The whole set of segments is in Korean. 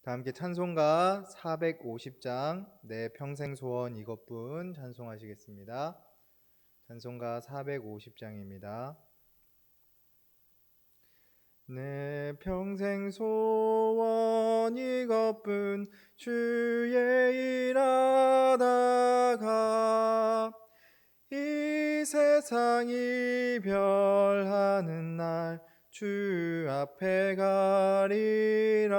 다 함께 찬송가 450장 내 평생 소원 이것뿐 찬송하시겠습니다. 찬송가 450장입니다. 내 평생 소원 이것뿐 주의 일하다가 이 세상 이별하는 날 주 앞에 가리라.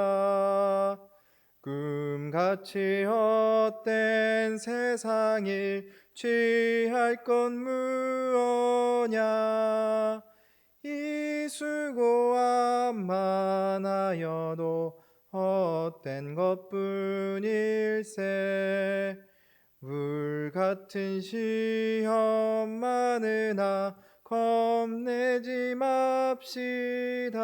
꿈같이 헛된 세상에 취할 건 무엇냐. 이 수고함만 하여도 헛된 것뿐일세. 물같은 시험 많으나 겁내지 맙시다.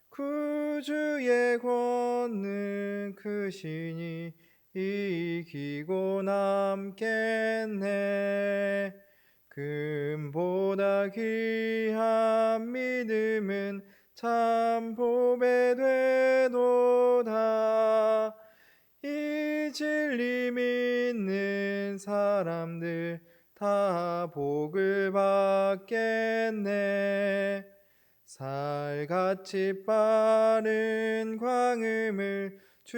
구주의 권능 크시니 이기고 남겠네. 금보다 귀한 믿음은 참 보배 되도다. 이 진리 믿는 사람들 다 복을 받겠네. 살같이 빠른 광음을 주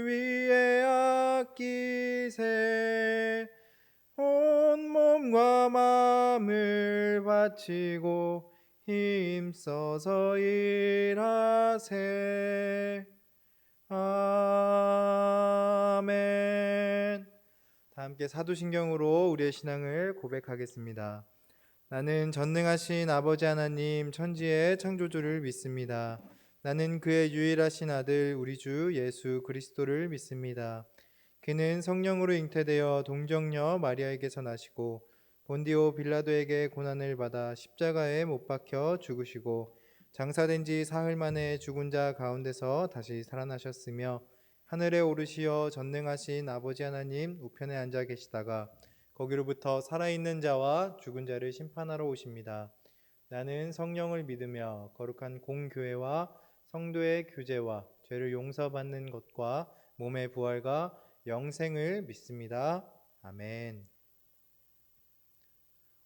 위에 아끼세. 온 몸과 마음을 바치고 힘써서 일하세. 아멘. 다 함께 사도신경으로 우리의 신앙을 고백하겠습니다. 나는 전능하신 아버지 하나님 천지의 창조주를 믿습니다. 나는 그의 유일하신 아들 우리 주 예수 그리스도를 믿습니다. 그는 성령으로 잉태되어 동정녀 마리아에게서 나시고 본디오 빌라도에게 고난을 받아 십자가에 못 박혀 죽으시고 장사된 지 사흘 만에 죽은 자 가운데서 다시 살아나셨으며 하늘에 오르시어 전능하신 아버지 하나님 우편에 앉아 계시다가 거기로부터 살아있는 자와 죽은 자를 심판하러 오십니다. 나는 성령을 믿으며 거룩한 공교회와 성도의 교제와 죄를 용서받는 것과 몸의 부활과 영생을 믿습니다. 아멘.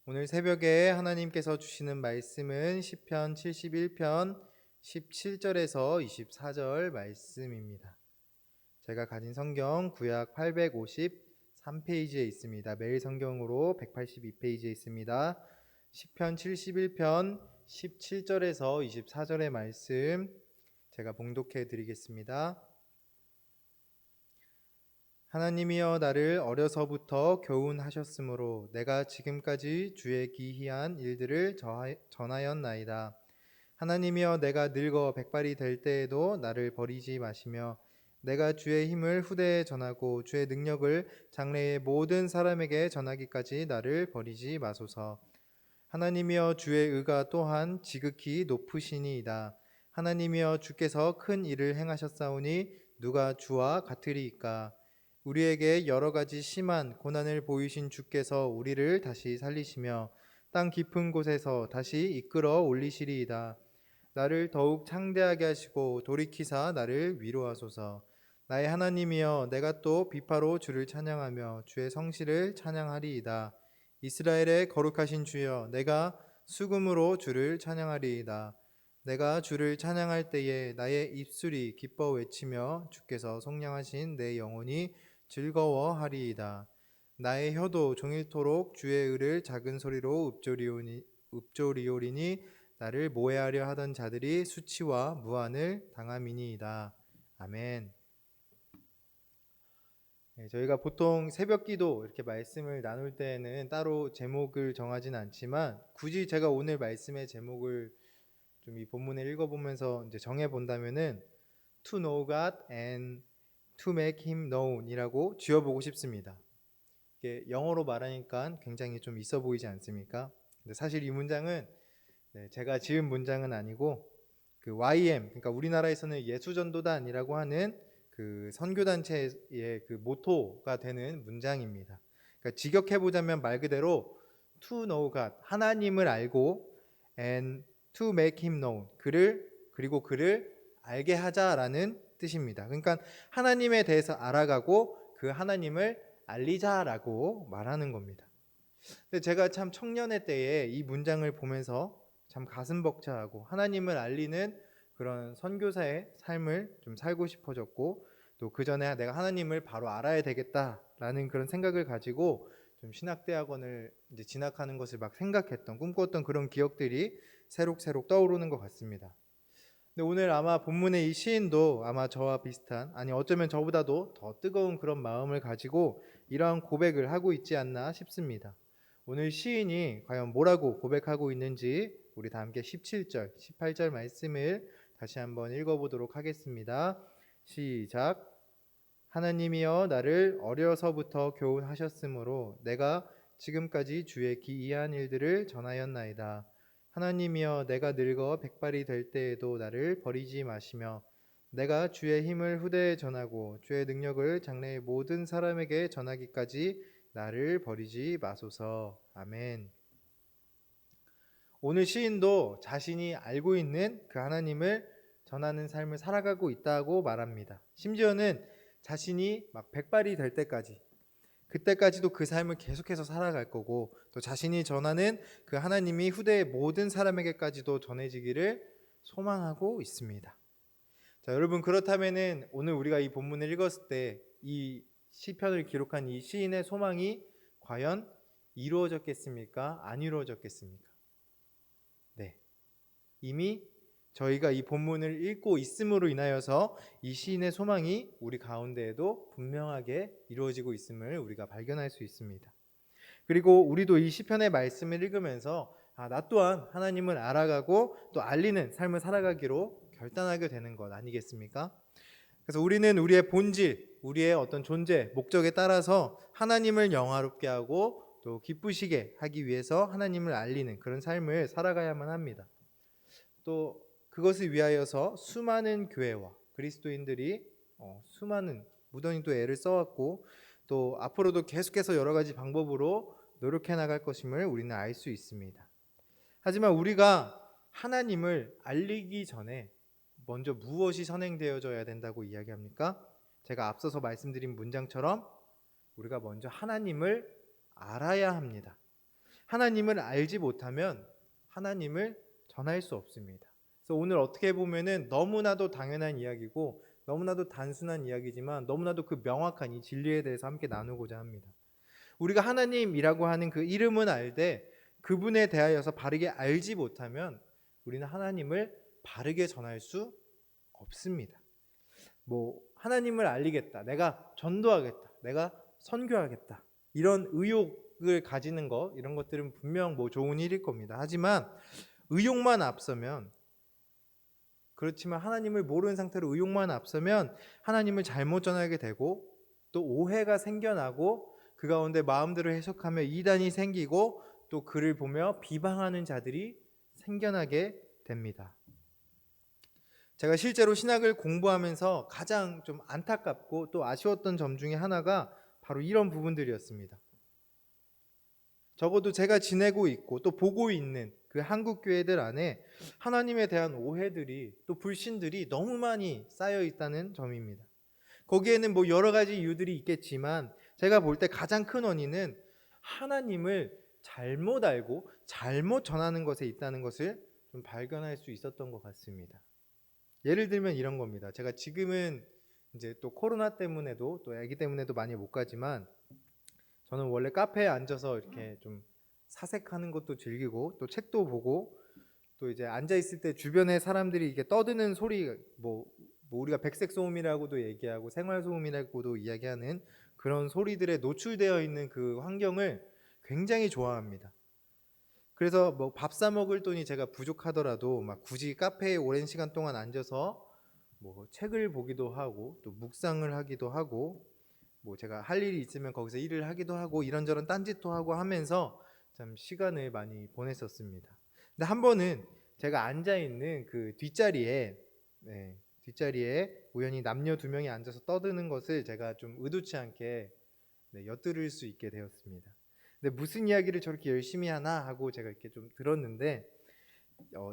오늘 새벽에 하나님께서 주시는 말씀은 시편 71편 17절에서 24절 말씀입니다. 제가 가진 성경 구약 853페이지에 있습니다. 매일 성경으로 182페이지에 있습니다. 시편 71편 17절에서 24절의 말씀 제가 봉독해 드리겠습니다. 하나님이여 나를 어려서부터 교훈하셨으므로 내가 지금까지 주의 기이한 일들을 전하였나이다. 하나님이여 내가 늙어 백발이 될 때에도 나를 버리지 마시며 내가 주의 힘을 후대에 전하고 주의 능력을 장래의 모든 사람에게 전하기까지 나를 버리지 마소서. 하나님이여 주의 의가 또한 지극히 높으시니이다. 하나님이여 주께서 큰 일을 행하셨사오니 누가 주와 같으리이까. 우리에게 여러 가지 심한 고난을 보이신 주께서 우리를 다시 살리시며 땅 깊은 곳에서 다시 이끌어 올리시리이다. 나를 더욱 창대하게 하시고 돌이키사 나를 위로하소서. 나의 하나님이여 내가 또 비파로 주를 찬양하며 주의 성실을 찬양하리이다. 이스라엘의 거룩하신 주여 내가 수금으로 주를 찬양하리이다. 내가 주를 찬양할 때에 나의 입술이 기뻐 외치며 주께서 속량하신 내 영혼이 즐거워하리이다. 나의 혀도 종일토록 주의 의를 작은 소리로 읊조리오리니 나를 모해하려 하던 자들이 수치와 무한을 당함이니이다. 아멘. 저희가 보통 새벽기도 이렇게 말씀을 나눌 때에는 따로 제목을 정하진 않지만 굳이 제가 오늘 말씀의 제목을 좀 이 본문을 읽어보면서 이제 정해 본다면은 To know God and to make Him known이라고 지어보고 싶습니다. 이게 영어로 말하니까 굉장히 좀 있어 보이지 않습니까? 근데 사실 이 문장은 제가 지은 문장은 아니고 그 YM, 그러니까 우리나라에서는 예수전도단이라고 하는 그 선교단체의 그 모토가 되는 문장입니다. 그러니까 직역해 보자면 말 그대로 to know God, 하나님을 알고 and to make him known, 그를 알게 하자라는 뜻입니다. 그러니까 하나님에 대해서 알아가고 그 하나님을 알리자라고 말하는 겁니다. 근데 제가 참 청년의 때에 이 문장을 보면서 참 가슴 벅차하고 하나님을 알리는 그런 선교사의 삶을 좀 살고 싶어졌고, 또 그 전에 내가 하나님을 바로 알아야 되겠다라는 그런 생각을 가지고 좀 신학대학원을 이제 진학하는 것을 막 생각했던, 꿈꿨던 그런 기억들이 새록새록 떠오르는 것 같습니다. 근데 오늘 아마 본문의 이 시인도 아마 저와 비슷한, 아니 어쩌면 저보다도 더 뜨거운 그런 마음을 가지고 이러한 고백을 하고 있지 않나 싶습니다. 오늘 시인이 과연 뭐라고 고백하고 있는지 우리 다 함께 17절, 18절 말씀을 다시 한번 읽어보도록 하겠습니다. 시작. 하나님이여 나를 어려서부터 교훈하셨으므로 내가 지금까지 주의 기이한 일들을 전하였나이다. 하나님이여 내가 늙어 백발이 될 때에도 나를 버리지 마시며 내가 주의 힘을 후대에 전하고 주의 능력을 장래의 모든 사람에게 전하기까지 나를 버리지 마소서. 아멘. 오늘 시인도 자신이 알고 있는 그 하나님을 전하는 삶을 살아가고 있다고 말합니다. 심지어는 자신이 막 백발이 될 때까지, 그때까지도 그 삶을 계속해서 살아갈 거고, 또 자신이 전하는 그 하나님이 후대의 모든 사람에게까지도 전해지기를 소망하고 있습니다. 자, 여러분, 그렇다면은 오늘 우리가 이 본문을 읽었을 때 이 시편을 기록한 이 시인의 소망이 과연 이루어졌겠습니까? 안 이루어졌겠습니까? 네. 이미 저희가 이 본문을 읽고 있음으로 인하여서 이 시인의 소망이 우리 가운데에도 분명하게 이루어지고 있음을 우리가 발견할 수 있습니다. 그리고 우리도 이 시편의 말씀을 읽으면서 나 또한 하나님을 알아가고 또 알리는 삶을 살아가기로 결단하게 되는 것 아니겠습니까? 그래서 우리는 우리의 본질, 우리의 어떤 존재, 목적에 따라서 하나님을 영화롭게 하고 또 기쁘시게 하기 위해서 하나님을 알리는 그런 삶을 살아가야만 합니다. 또 그것을 위하여서 수많은 교회와 그리스도인들이 수많은 무던히 또 애를 써왔고, 또 앞으로도 계속해서 여러 가지 방법으로 노력해 나갈 것임을 우리는 알 수 있습니다. 하지만 우리가 하나님을 알리기 전에 먼저 무엇이 선행되어져야 된다고 이야기합니까? 제가 앞서서 말씀드린 문장처럼 우리가 먼저 하나님을 알아야 합니다. 하나님을 알지 못하면 하나님을 전할 수 없습니다. 그래서 오늘 어떻게 보면은 너무나도 당연한 이야기고 너무나도 단순한 이야기지만 너무나도 그 명확한 이 진리에 대해서 함께 나누고자 합니다. 우리가 하나님이라고 하는 그 이름은 알되 그분에 대하여서 바르게 알지 못하면 우리는 하나님을 바르게 전할 수 없습니다. 하나님을 알리겠다, 내가 전도하겠다, 내가 선교하겠다, 이런 의욕을 가지는 것, 이런 것들은 분명 좋은 일일 겁니다. 하지만 의욕만 앞서면, 그렇지만 하나님을 모르는 상태로 의욕만 앞서면 하나님을 잘못 전하게 되고 또 오해가 생겨나고 그 가운데 마음대로 해석하며 이단이 생기고 또 그를 보며 비방하는 자들이 생겨나게 됩니다. 제가 실제로 신학을 공부하면서 가장 좀 안타깝고 또 아쉬웠던 점 중에 하나가 바로 이런 부분들이었습니다. 적어도 제가 지내고 있고 또 보고 있는 그 한국 교회들 안에 하나님에 대한 오해들이 또 불신들이 너무 많이 쌓여 있다는 점입니다. 거기에는 여러 가지 이유들이 있겠지만 제가 볼 때 가장 큰 원인은 하나님을 잘못 알고 잘못 전하는 것에 있다는 것을 좀 발견할 수 있었던 것 같습니다. 예를 들면 이런 겁니다. 제가 지금은 이제 또 코로나 때문에도 또 아기 때문에도 많이 못 가지만 저는 원래 카페에 앉아서 이렇게 좀 사색하는 것도 즐기고 또 책도 보고 또 이제 앉아 있을 때 주변에 사람들이 이게 떠드는 소리, 우리가 백색 소음이라고도 얘기하고 생활 소음이라고도 이야기하는 그런 소리들에 노출되어 있는 그 환경을 굉장히 좋아합니다. 그래서 밥 사 먹을 돈이 제가 부족하더라도 막 굳이 카페에 오랜 시간 동안 앉아서 책을 보기도 하고 또 묵상을 하기도 하고 제가 할 일이 있으면 거기서 일을 하기도 하고 이런저런 딴짓도 하고 하면서 참 시간을 많이 보냈었습니다. 근데 한 번은 제가 앉아 있는 그 뒷자리에 우연히 남녀 두 명이 앉아서 떠드는 것을 제가 좀 의도치 않게 엿들을 수 있게 되었습니다. 근데 무슨 이야기를 저렇게 열심히 하나 하고 제가 이렇게 좀 들었는데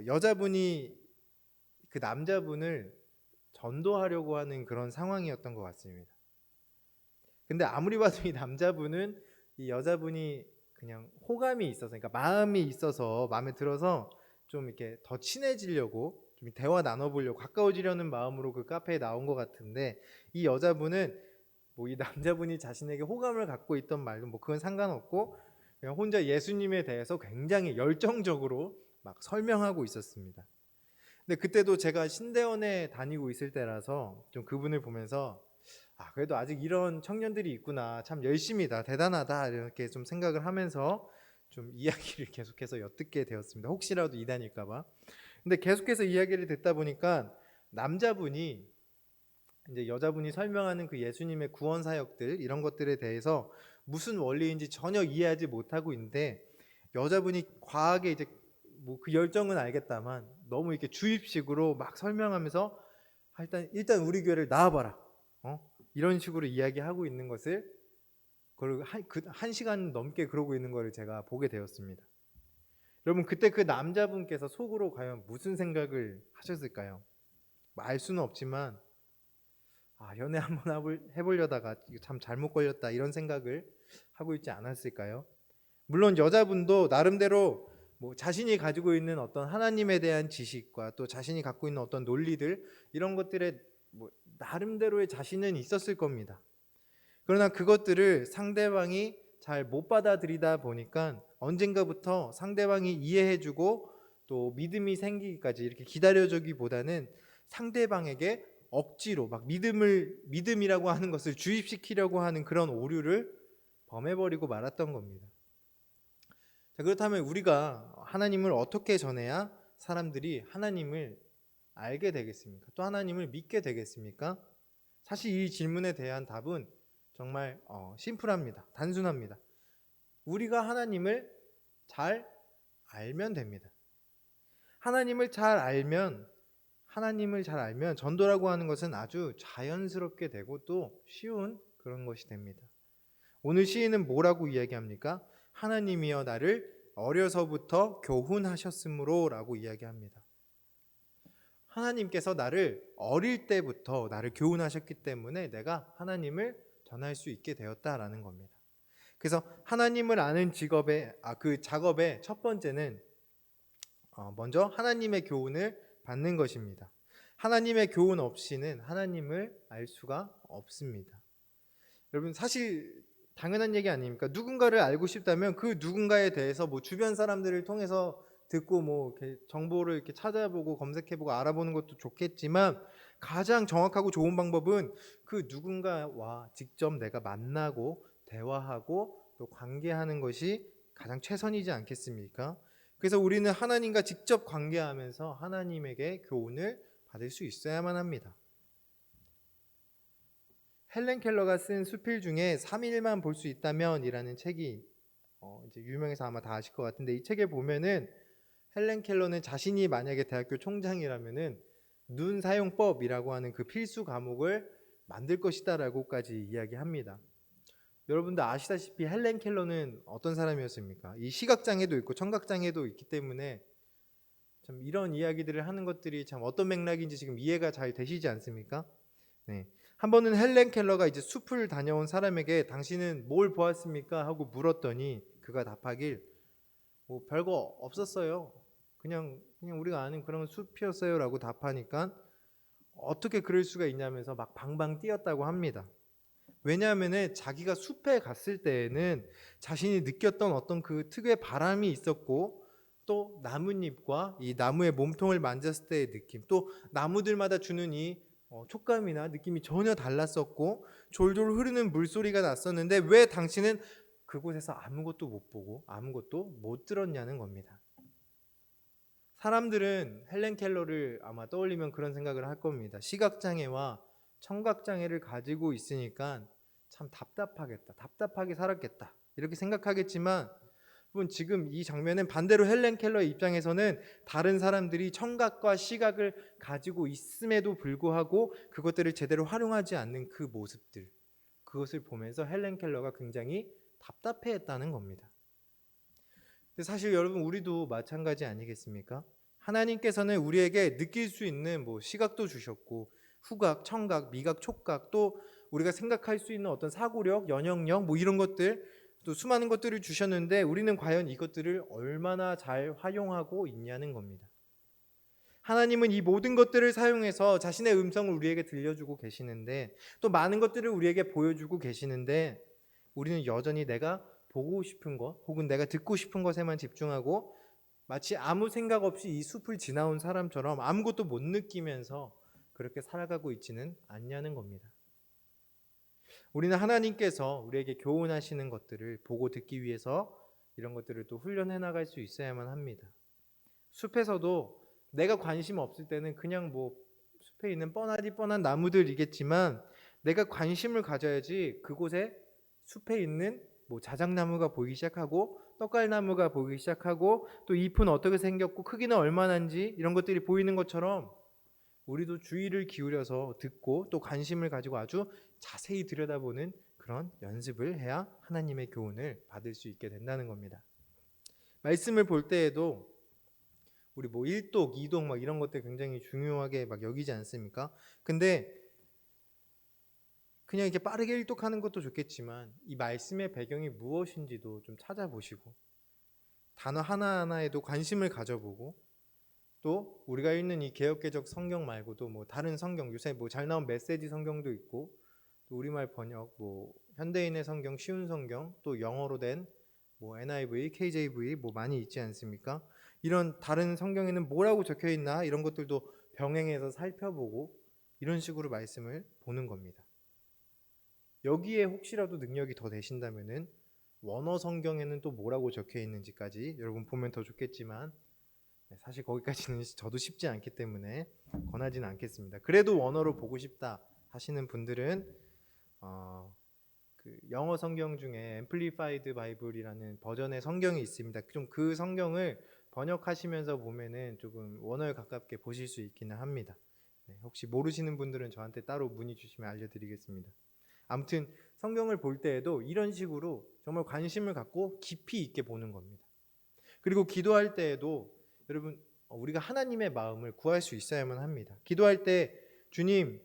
여자분이 그 남자분을 전도하려고 하는 그런 상황이었던 것 같습니다. 근데 아무리 봐도 이 남자분은 이 여자분이 그냥 호감이 있어서, 그러니까 마음이 있어서, 마음에 들어서 좀 이렇게 더 친해지려고, 좀 대화 나눠보려고, 가까워지려는 마음으로 그 카페에 나온 것 같은데, 이 여자분은 뭐 이 남자분이 자신에게 호감을 갖고 있던 말도 뭐 그건 상관없고 그냥 혼자 예수님에 대해서 굉장히 열정적으로 막 설명하고 있었습니다. 근데 그때도 제가 신대원에 다니고 있을 때라서 좀 그분을 보면서 그래도 아직 이런 청년들이 있구나, 참 열심이다, 대단하다, 이렇게 좀 생각을 하면서 좀 이야기를 계속해서 엿듣게 되었습니다. 혹시라도 이단일까 봐. 근데 계속해서 이야기를 듣다 보니까 남자분이 이제 여자분이 설명하는 그 예수님의 구원 사역들, 이런 것들에 대해서 무슨 원리인지 전혀 이해하지 못하고 있는데, 여자분이 과하게 이제 뭐 그 열정은 알겠다만 너무 이렇게 주입식으로 막 설명하면서 일단 우리 교회를 나와봐라, 이런 식으로 이야기하고 있는 것을, 그걸 한 시간 넘게 그러고 있는 것을 제가 보게 되었습니다. 여러분, 그때 그 남자분께서 속으로 과연 무슨 생각을 하셨을까요? 알 수는 없지만 연애 한번 해보려다가 참 잘못 걸렸다, 이런 생각을 하고 있지 않았을까요? 물론 여자분도 나름대로 뭐 자신이 가지고 있는 어떤 하나님에 대한 지식과 또 자신이 갖고 있는 어떤 논리들, 이런 것들에 뭐 나름대로의 자신은 있었을 겁니다. 그러나 그것들을 상대방이 잘 못 받아들이다 보니까 언젠가부터 상대방이 이해해주고 또 믿음이 생기기까지 이렇게 기다려주기보다는 상대방에게 억지로 막 믿음이라고 하는 것을 주입시키려고 하는 그런 오류를 범해버리고 말았던 겁니다. 자, 그렇다면 우리가 하나님을 어떻게 전해야 사람들이 하나님을 알게 되겠습니까? 또 하나님을 믿게 되겠습니까? 사실 이 질문에 대한 답은 정말 심플합니다. 단순합니다. 우리가 하나님을 잘 알면 됩니다. 하나님을 잘 알면 전도라고 하는 것은 아주 자연스럽게 되고 또 쉬운 그런 것이 됩니다. 오늘 시인은 뭐라고 이야기합니까? 하나님이여 나를 어려서부터 교훈하셨으므로 라고 이야기합니다. 하나님께서 나를 어릴 때부터 나를 교훈하셨기 때문에 내가 하나님을 전할 수 있게 되었다라는 겁니다. 그래서 하나님을 아는 그 작업의 첫 번째는 먼저 하나님의 교훈을 받는 것입니다. 하나님의 교훈 없이는 하나님을 알 수가 없습니다. 여러분, 사실 당연한 얘기 아닙니까? 누군가를 알고 싶다면 그 누군가에 대해서 뭐 주변 사람들을 통해서 듣고 뭐 이렇게 정보를 이렇게 찾아보고 검색해보고 알아보는 것도 좋겠지만, 가장 정확하고 좋은 방법은 그 누군가와 직접 내가 만나고 대화하고 또 관계하는 것이 가장 최선이지 않겠습니까? 그래서 우리는 하나님과 직접 관계하면서 하나님에게 교훈을 받을 수 있어야만 합니다. 헬렌 켈러가 쓴 수필 중에 3일만 볼 수 있다면 이라는 책이 이제 유명해서 아마 다 아실 것 같은데, 이 책에 보면은 헬렌 켈러는 자신이 만약에 대학교 총장이라면은 눈 사용법이라고 하는 그 필수 과목을 만들 것이다라고까지 이야기합니다. 여러분들 아시다시피 헬렌 켈러는 어떤 사람이었습니까? 이 시각장애도 있고 청각장애도 있기 때문에 참 이런 이야기들을 하는 것들이 참 어떤 맥락인지 지금 이해가 잘 되시지 않습니까? 네. 한 번은 헬렌 켈러가 이제 숲을 다녀온 사람에게 당신은 뭘 보았습니까? 하고 물었더니 그가 답하길 뭐 별거 없었어요. 그냥 우리가 아는 그런 숲이었어요 라고 답하니까 어떻게 그럴 수가 있냐면서 막 방방 뛰었다고 합니다. 왜냐하면 자기가 숲에 갔을 때에는 자신이 느꼈던 어떤 그 특유의 바람이 있었고, 또 나뭇잎과 이 나무의 몸통을 만졌을 때의 느낌, 또 나무들마다 주는 이 촉감이나 느낌이 전혀 달랐었고, 졸졸 흐르는 물소리가 났었는데 왜 당신은 그곳에서 아무것도 못 보고 아무것도 못 들었냐는 겁니다. 사람들은 헬렌 켈러를 아마 떠올리면 그런 생각을 할 겁니다. 시각장애와 청각장애를 가지고 있으니까 참 답답하겠다, 답답하게 살았겠다, 이렇게 생각하겠지만, 여러분, 지금 이 장면은 반대로 헬렌 켈러의 입장에서는 다른 사람들이 청각과 시각을 가지고 있음에도 불구하고 그것들을 제대로 활용하지 않는 그 모습들, 그것을 보면서 헬렌 켈러가 굉장히 답답해했다는 겁니다. 근데 사실 여러분, 우리도 마찬가지 아니겠습니까? 하나님께서는 우리에게 느낄 수 있는 뭐 시각도 주셨고 후각, 청각, 미각, 촉각, 또 우리가 생각할 수 있는 어떤 사고력, 연역력 뭐 이런 것들, 또 수많은 것들을 주셨는데 우리는 과연 이것들을 얼마나 잘 활용하고 있냐는 겁니다. 하나님은 이 모든 것들을 사용해서 자신의 음성을 우리에게 들려주고 계시는데, 또 많은 것들을 우리에게 보여주고 계시는데, 우리는 여전히 내가 보고 싶은 것 혹은 내가 듣고 싶은 것에만 집중하고 마치 아무 생각 없이 이 숲을 지나온 사람처럼 아무것도 못 느끼면서 그렇게 살아가고 있지는 않냐는 겁니다. 우리는 하나님께서 우리에게 교훈하시는 것들을 보고 듣기 위해서 이런 것들을 또 훈련해 나갈 수 있어야만 합니다. 숲에서도 내가 관심 없을 때는 그냥 뭐 숲에 있는 뻔한 나무들이겠지만, 내가 관심을 가져야지 그곳에 숲에 있는 뭐 자작나무가 보이기 시작하고 떡갈나무가 보이기 시작하고 또 잎은 어떻게 생겼고 크기는 얼마나인지 이런 것들이 보이는 것처럼 우리도 주의를 기울여서 듣고 또 관심을 가지고 아주 자세히 들여다보는 그런 연습을 해야 하나님의 교훈을 받을 수 있게 된다는 겁니다. 말씀을 볼 때에도 우리 뭐 1독, 2독 막 이런 것들 굉장히 중요하게 막 여기지 않습니까? 근데 그냥 이렇게 빠르게 일독하는 것도 좋겠지만 이 말씀의 배경이 무엇인지도 좀 찾아보시고 단어 하나하나에도 관심을 가져보고, 또 우리가 읽는 이 개역개적 성경 말고도 뭐 다른 성경, 요새 뭐 잘 나온 메시지 성경도 있고 또 우리말 번역 뭐 현대인의 성경, 쉬운 성경, 또 영어로 된 뭐 NIV, KJV 뭐 많이 있지 않습니까? 이런 다른 성경에는 뭐라고 적혀 있나 이런 것들도 병행해서 살펴보고 이런 식으로 말씀을 보는 겁니다. 여기에 혹시라도 능력이 더 되신다면은 원어 성경에는 또 뭐라고 적혀 있는지까지 여러분 보면 더 좋겠지만 사실 거기까지는 저도 쉽지 않기 때문에 권하지는 않겠습니다. 그래도 원어로 보고 싶다 하시는 분들은 그 영어 성경 중에 Amplified Bible이라는 버전의 성경이 있습니다. 좀 그 성경을 번역하시면서 보면은 조금 원어에 가깝게 보실 수 있기는 합니다. 혹시 모르시는 분들은 저한테 따로 문의 주시면 알려드리겠습니다. 아무튼 성경을 볼 때에도 이런 식으로 정말 관심을 갖고 깊이 있게 보는 겁니다. 그리고 기도할 때에도 여러분 우리가 하나님의 마음을 구할 수 있어야만 합니다. 기도할 때 주님,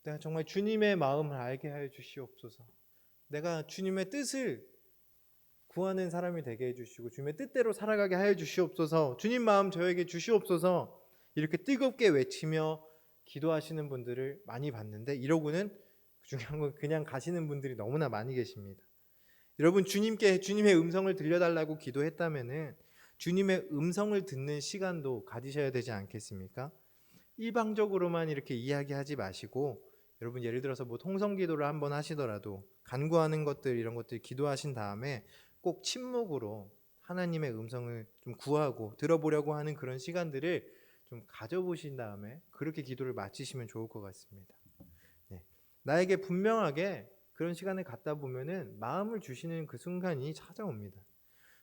내가 정말 주님의 마음을 알게 하여 주시옵소서. 내가 주님의 뜻을 구하는 사람이 되게 해주시고 주님의 뜻대로 살아가게 하여 주시옵소서. 주님 마음 저에게 주시옵소서. 이렇게 뜨겁게 외치며 기도하시는 분들을 많이 봤는데, 이러고는 중요한 건 그냥 가시는 분들이 너무나 많이 계십니다. 여러분 주님께 주님의 음성을 들려달라고 기도했다면은 주님의 음성을 듣는 시간도 가지셔야 되지 않겠습니까? 일방적으로만 이렇게 이야기하지 마시고, 여러분 예를 들어서 뭐 통성기도를 한번 하시더라도 간구하는 것들 이런 것들 기도하신 다음에 꼭 침묵으로 하나님의 음성을 좀 구하고 들어보려고 하는 그런 시간들을 좀 가져보신 다음에 그렇게 기도를 마치시면 좋을 것 같습니다. 나에게 분명하게 그런 시간을 갖다 보면은 마음을 주시는 그 순간이 찾아옵니다.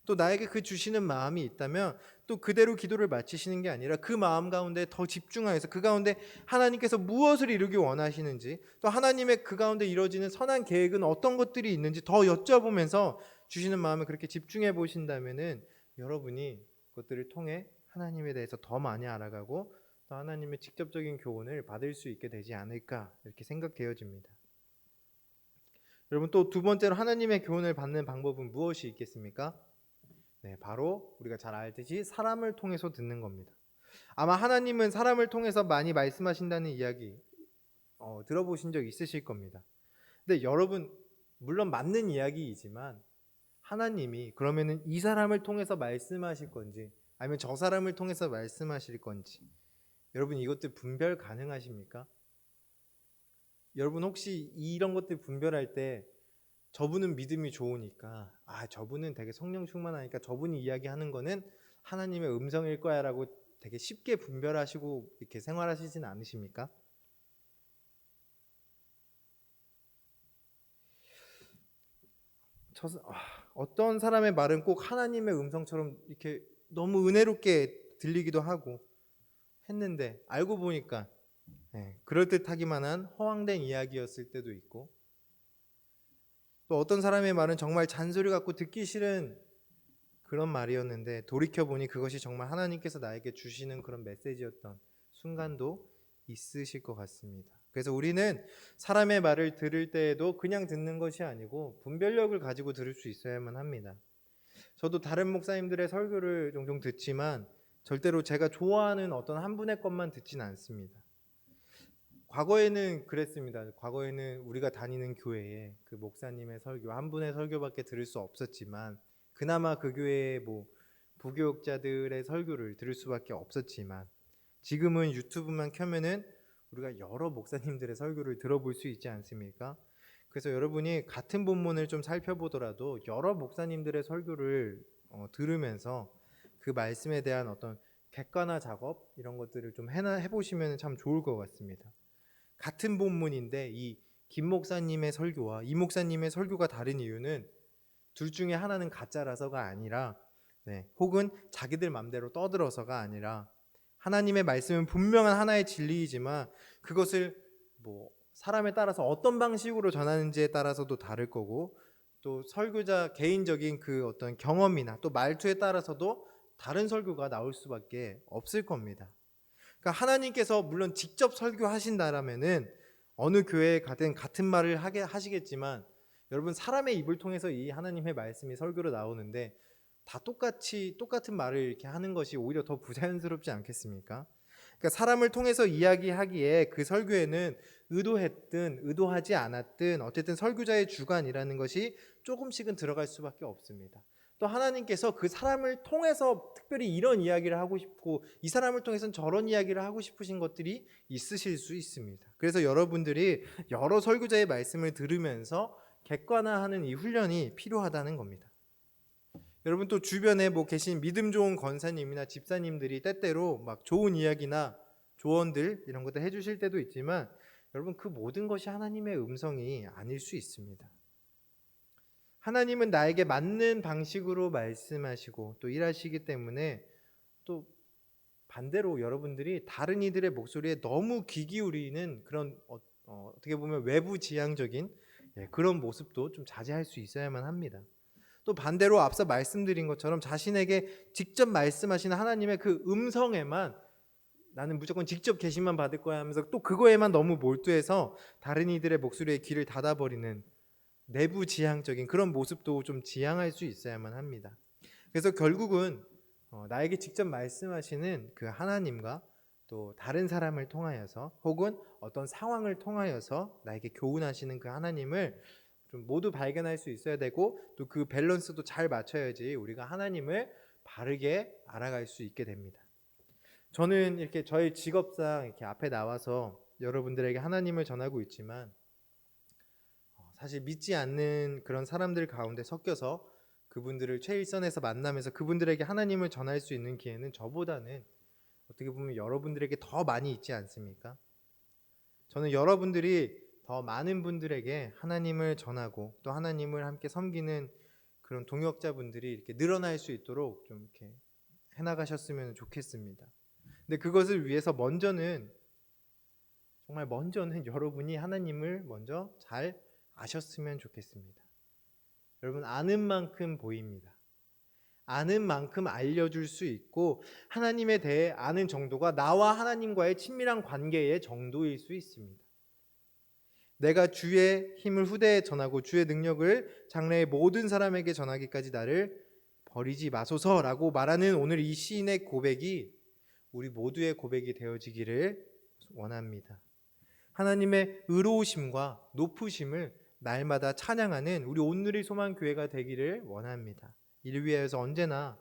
또 나에게 그 주시는 마음이 있다면 또 그대로 기도를 마치시는 게 아니라 그 마음 가운데 더 집중하여서 그 가운데 하나님께서 무엇을 이루기 원하시는지, 또 하나님의 그 가운데 이루어지는 선한 계획은 어떤 것들이 있는지 더 여쭤보면서 주시는 마음을 그렇게 집중해 보신다면은 여러분이 그것들을 통해 하나님에 대해서 더 많이 알아가고 또 하나님의 직접적인 교훈을 받을 수 있게 되지 않을까 이렇게 생각되어집니다. 여러분 또 두 번째로 하나님의 교훈을 받는 방법은 무엇이 있겠습니까? 바로 우리가 잘 알듯이 사람을 통해서 듣는 겁니다. 아마 하나님은 사람을 통해서 많이 말씀하신다는 이야기 들어보신 적 있으실 겁니다. 근데 여러분 물론 맞는 이야기이지만 하나님이 그러면은 이 사람을 통해서 말씀하실 건지 아니면 저 사람을 통해서 말씀하실 건지 여러분 이것들 분별 가능하십니까? 여러분 혹시 이런 것들 분별할 때 저분은 믿음이 좋으니까 저분은 되게 성령 충만하니까 저분이 이야기하는 거는 하나님의 음성일 거야 라고 되게 쉽게 분별하시고 이렇게 생활하시진 않으십니까? 어떤 사람의 말은 꼭 하나님의 음성처럼 이렇게 너무 은혜롭게 들리기도 하고 했는데 알고 보니까 그럴듯하기만 한 허황된 이야기였을 때도 있고, 또 어떤 사람의 말은 정말 잔소리 같고 듣기 싫은 그런 말이었는데 돌이켜보니 그것이 정말 하나님께서 나에게 주시는 그런 메시지였던 순간도 있으실 것 같습니다. 그래서 우리는 사람의 말을 들을 때에도 그냥 듣는 것이 아니고 분별력을 가지고 들을 수 있어야만 합니다. 저도 다른 목사님들의 설교를 종종 듣지만 절대로 제가 좋아하는 어떤 한 분의 것만 듣지는 않습니다. 과거에는 그랬습니다. 과거에는 우리가 다니는 교회에 그 목사님의 설교, 한 분의 설교밖에 들을 수 없었지만, 그나마 그 교회의 부교육자들의 설교를 들을 수밖에 없었지만, 지금은 유튜브만 켜면은 우리가 여러 목사님들의 설교를 들어볼 수 있지 않습니까? 그래서 여러분이 같은 본문을 좀 살펴보더라도 여러 목사님들의 설교를 들으면서 그 말씀에 대한 어떤 객관화 작업 이런 것들을 좀 해보시면 참 좋을 것 같습니다. 같은 본문인데 이 김 목사님의 설교와 이 목사님의 설교가 다른 이유는 둘 중에 하나는 가짜라서가 아니라, 혹은 자기들 맘대로 떠들어서가 아니라, 하나님의 말씀은 분명한 하나의 진리이지만 그것을 사람에 따라서 어떤 방식으로 전하는지에 따라서도 다를 거고, 또 설교자 개인적인 그 어떤 경험이나 또 말투에 따라서도 다른 설교가 나올 수밖에 없을 겁니다. 그러니까 하나님께서 물론 직접 설교하신다라면은 어느 교회에 가든 같은 말을 하시겠지만, 여러분 사람의 입을 통해서 이 하나님의 말씀이 설교로 나오는데 다 똑같은 말을 이렇게 하는 것이 오히려 더 부자연스럽지 않겠습니까? 그러니까 사람을 통해서 이야기하기에 그 설교에는 의도했든 의도하지 않았든 어쨌든 설교자의 주관이라는 것이 조금씩은 들어갈 수밖에 없습니다. 또 하나님께서 그 사람을 통해서 특별히 이런 이야기를 하고 싶고 이 사람을 통해서는 저런 이야기를 하고 싶으신 것들이 있으실 수 있습니다. 그래서 여러분들이 여러 설교자의 말씀을 들으면서 객관화하는 이 훈련이 필요하다는 겁니다. 여러분 또 주변에 계신 믿음 좋은 권사님이나 집사님들이 때때로 막 좋은 이야기나 조언들 이런 것들 해주실 때도 있지만, 여러분 그 모든 것이 하나님의 음성이 아닐 수 있습니다. 하나님은 나에게 맞는 방식으로 말씀하시고 또 일하시기 때문에, 또 반대로 여러분들이 다른 이들의 목소리에 너무 귀 기울이는 그런 어떻게 보면 외부 지향적인 그런 모습도 좀 자제할 수 있어야만 합니다. 또 반대로 앞서 말씀드린 것처럼 자신에게 직접 말씀하시는 하나님의 그 음성에만 나는 무조건 직접 계시만 받을 거야 하면서 또 그거에만 너무 몰두해서 다른 이들의 목소리에 귀를 닫아버리는 내부 지향적인 그런 모습도 좀 지향할 수 있어야만 합니다. 그래서 결국은 나에게 직접 말씀하시는 그 하나님과 또 다른 사람을 통하여서 혹은 어떤 상황을 통하여서 나에게 교훈하시는 그 하나님을 좀 모두 발견할 수 있어야 되고, 또 그 밸런스도 잘 맞춰야지 우리가 하나님을 바르게 알아갈 수 있게 됩니다. 저는 이렇게 저의 직업상 이렇게 앞에 나와서 여러분들에게 하나님을 전하고 있지만, 사실 믿지 않는 그런 사람들 가운데 섞여서 그분들을 최일선에서 만나면서 그분들에게 하나님을 전할 수 있는 기회는 저보다는 어떻게 보면 여러분들에게 더 많이 있지 않습니까? 저는 여러분들이 더 많은 분들에게 하나님을 전하고 또 하나님을 함께 섬기는 그런 동역자분들이 이렇게 늘어날 수 있도록 좀 이렇게 해나가셨으면 좋겠습니다. 근데 그것을 위해서 정말 먼저는 여러분이 하나님을 먼저 잘 아셨으면 좋겠습니다. 여러분 아는 만큼 보입니다. 아는 만큼 알려줄 수 있고, 하나님에 대해 아는 정도가 나와 하나님과의 친밀한 관계의 정도일 수 있습니다. 내가 주의 힘을 후대에 전하고 주의 능력을 장래의 모든 사람에게 전하기까지 나를 버리지 마소서라고 말하는 오늘 이 시인의 고백이 우리 모두의 고백이 되어지기를 원합니다. 하나님의 의로우심과 높으심을 날마다 찬양하는 우리 온누리 소망교회가 되기를 원합니다. 이를 위해서 언제나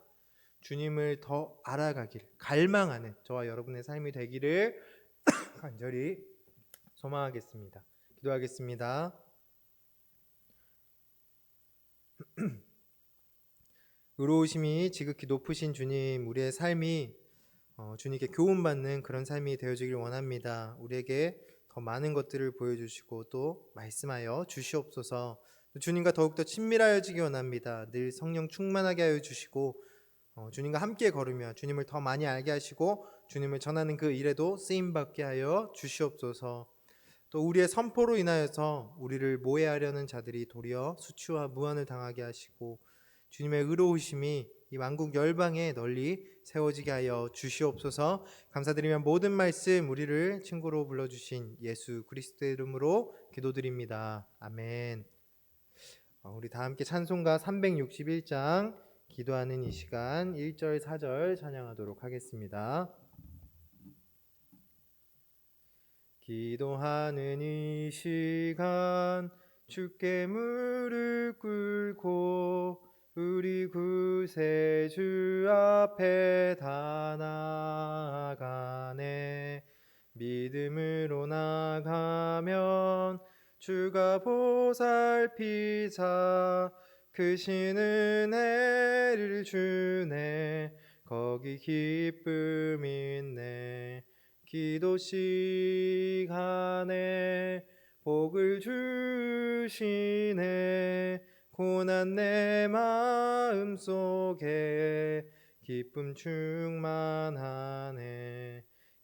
주님을 더 알아가길 갈망하는 저와 여러분의 삶이 되기를 간절히 소망하겠습니다. 기도하겠습니다. 의로우심이 지극히 높으신 주님, 우리의 삶이 주님께 교훈받는 그런 삶이 되어지길 원합니다. 우리에게 더 많은 것들을 보여주시고 또 말씀하여 주시옵소서. 주님과 더욱더 친밀하여지기 원합니다. 늘 성령 충만하게 하여 주시고 주님과 함께 걸으며 주님을 더 많이 알게 하시고 주님을 전하는 그 일에도 쓰임받게 하여 주시옵소서. 또 우리의 선포로 인하여서 우리를 모해하려는 자들이 도리어 수치와 무한을 당하게 하시고 주님의 의로우심이 이 만국 열방에 널리 세워지게 하여 주시옵소서. 감사드리며 모든 말씀 우리를 친구로 불러주신 예수 그리스도의 이름으로 기도드립니다. 아멘. 우리 다 함께 찬송가 361장 기도하는 이 시간 1절 4절 찬양하도록 하겠습니다. 기도하는 이 시간 주께 무릎 꿇고 우리 구세주 앞에 다 나아가네. 믿음으로 나가면 주가 보살피사 크신 은혜를 주네. 거기 기쁨 있네. 기도 시간에 복을 주시네. 고난 내 마음 속에 기쁨 충만하네.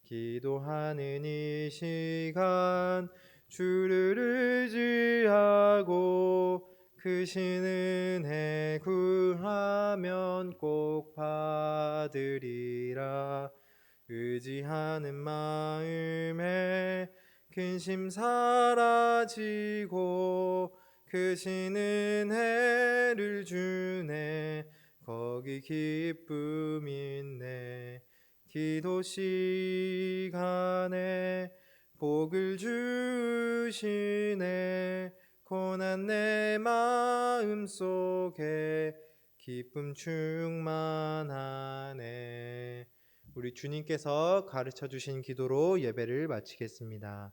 기도하는 이 시간 주를 의지하고 크신 은혜 구하면 꼭 받으리라. 의지하는 마음에 근심 사라지고 크신 은혜를 주네. 거기 기쁨 있네. 기도 시간에 복을 주시네. 고난 내 마음 속에 기쁨 충만하네. 우리 주님께서 가르쳐 주신 기도로 예배를 마치겠습니다.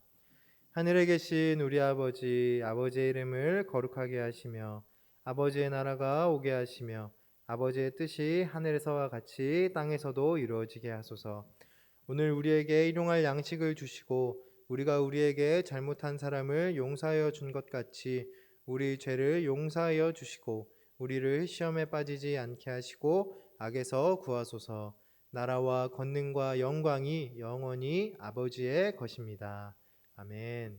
하늘에 계신 우리 아버지, 아버지의 이름을 거룩하게 하시며 아버지의 나라가 오게 하시며 아버지의 뜻이 하늘에서와 같이 땅에서도 이루어지게 하소서. 오늘 우리에게 일용할 양식을 주시고 우리가 우리에게 잘못한 사람을 용서하여 준 것 같이 우리 죄를 용서하여 주시고 우리를 시험에 빠지지 않게 하시고 악에서 구하소서. 나라와 권능과 영광이 영원히 아버지의 것입니다. 아멘.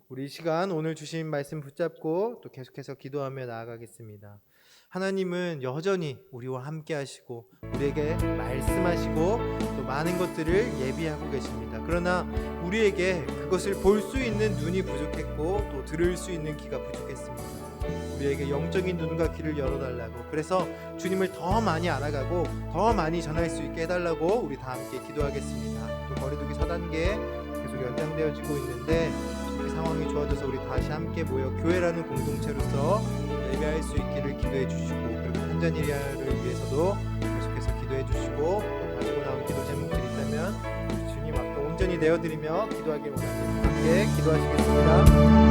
우리 이 시간 오늘 주신 말씀 붙잡고 또 계속해서 기도하며 나아가겠습니다. 하나님은 여전히 우리와 함께 하시고 우리에게 말씀하시고 또 많은 것들을 예비하고 계십니다. 그러나 우리에게 그것을 볼 수 있는 눈이 부족했고 또 들을 수 있는 귀가 부족했습니다. 우리에게 영적인 눈과 귀를 열어달라고, 그래서 주님을 더 많이 알아가고 더 많이 전할 수 있게 해달라고 우리 다 함께 기도하겠습니다. 또 거리두기 4단계 계속 연장되어지고 있는데 상황이 좋아져서 우리 다시 함께 모여 교회라는 공동체로서 예배할 수 있기를 기도해 주시고, 그리고 탄자니아를 위해서도 계속해서 기도해 주시고, 가지고 나온 기도 제목들이 있다면 주님 앞에 온전히 내어드리며 기도하길 원하는 함께 기도하시겠습니다.